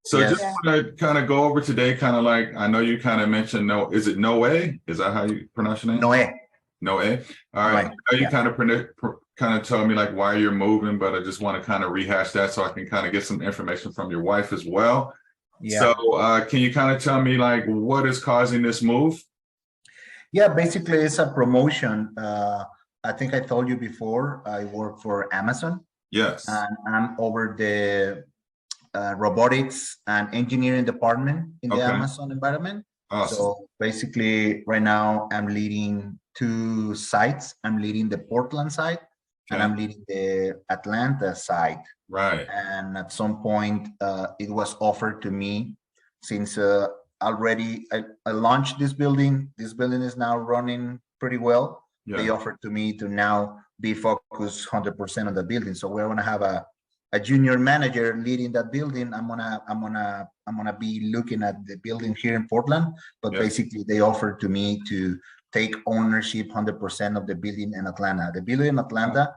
So just Yes. want to kind of go over today, kind of like, I know you kind of mentioned, no, is it Noe? Is that how you pronounce your name? Noé. Noe. All right. Noé. I know you Yeah. kind of told me like why you're moving, but I just want to kind of rehash that so I can kind of get some information from your wife as well. Yeah. So can you kind of tell me like what is causing this move? Yeah, basically it's a promotion. I think I told you before, I work for Amazon Yes. and I'm over the robotics and engineering department in the Okay. Amazon environment. Awesome. So basically right now I'm leading two sites. I'm leading the Portland site and Okay. I'm leading the Atlanta site. Right. And at some point it was offered to me since already I launched this building. This building is now running pretty well. Yeah. They offered to me to now be focused 100% on the building. So we're gonna have a junior manager leading that building. I'm gonna be looking at the building here in Portland, but Yeah. basically they offered to me to take ownership 100% of the building in Atlanta. The building in Atlanta,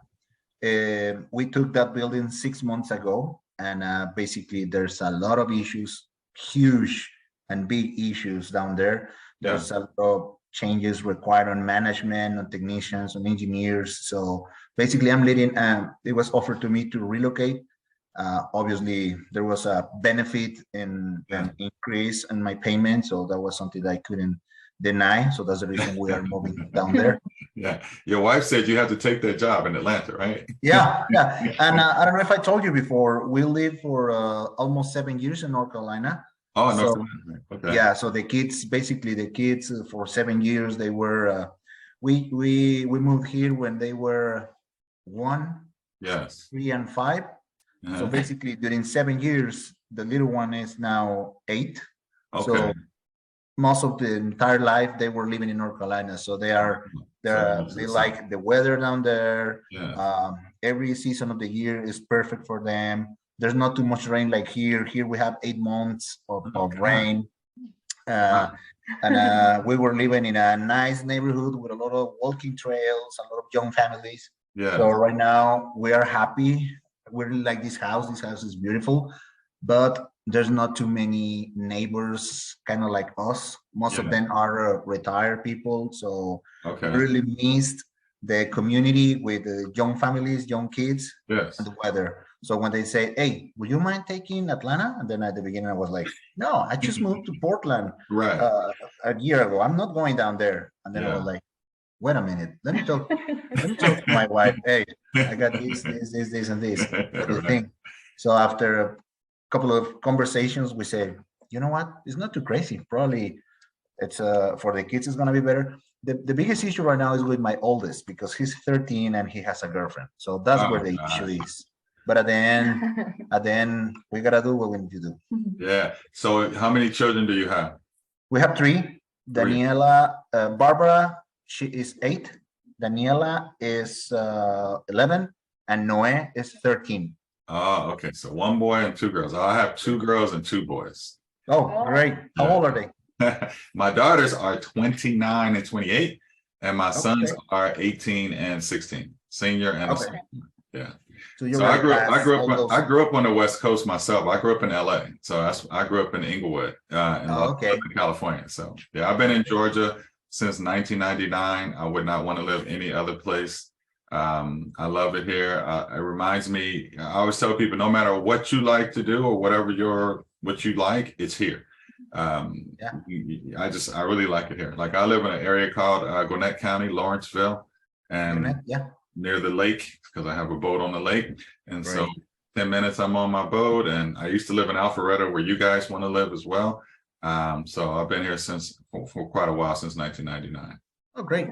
we took that building 6 months ago, and basically there's a lot of issues, huge and big issues down there. Yeah. There's a lot of changes required on management, on technicians, on engineers. So basically I'm leading, it was offered to me to relocate. Obviously there was a benefit in an increase in my payment. So that was something that I couldn't deny. So that's the reason we are moving down there. Yeah. Your wife said you have to take that job in Atlanta, right? Yeah. And I don't know if I told you before, we lived for almost 7 years in North Carolina. Oh, So, no. Okay. yeah, so the kids, basically the kids for 7 years, they were, we moved here when they were 1, Yes. 3, and 5. So basically during 7 years, the little one is now 8. Okay. So most of the entire life they were living in North Carolina. So they like the weather down there. Yeah. Every season of the year is perfect for them. There's not too much rain like here. Here we have 8 months of rain. And we were living in a nice neighborhood with a lot of walking trails, a lot of young families. Yeah. So right now we are happy. We really like this house. This house is beautiful, but there's not too many neighbors kind of like us. Most of them are retired people. So we really missed the community with the young families, young kids, and the weather. So when they say, hey, would you mind taking Atlanta? And then at the beginning I was like, no, I just moved to Portland a year ago. I'm not going down there. And then I was like, wait a minute, let me talk to my wife. Hey, I got this, and this. What do you think? So after a couple of conversations, we say, you know what? It's not too crazy. Probably it's for the kids, it's gonna be better. The biggest issue right now is with my oldest because he's 13 and he has a girlfriend. So that's where the issue is. But at the end, we gotta do what we need to do. Yeah. So how many children do you have? We have 3. Daniela, Barbara, she is 8. Daniela is 11, and Noe is 13. Oh, okay. So 1 boy and 2 girls. I have 2 girls and 2 boys. Oh, great. How old are they? My daughters are 29 and 28, and my sons are 18 and 16. Senior and a sophomore. Yeah. So I grew up on the West Coast myself. I grew up in LA. So I grew up in Inglewood, in California. So yeah, I've been in Georgia since 1999. I would not want to live any other place. I love it here. It reminds me, I always tell people, no matter what you like to do or what you like, it's here. I really like it here. Like I live in an area called Gwinnett County, Lawrenceville, and near the lake because I have a boat on the lake. And so 10 minutes I'm on my boat, and I used to live in Alpharetta where you guys want to live as well. So I've been here for quite a while, since 1999. Oh, great.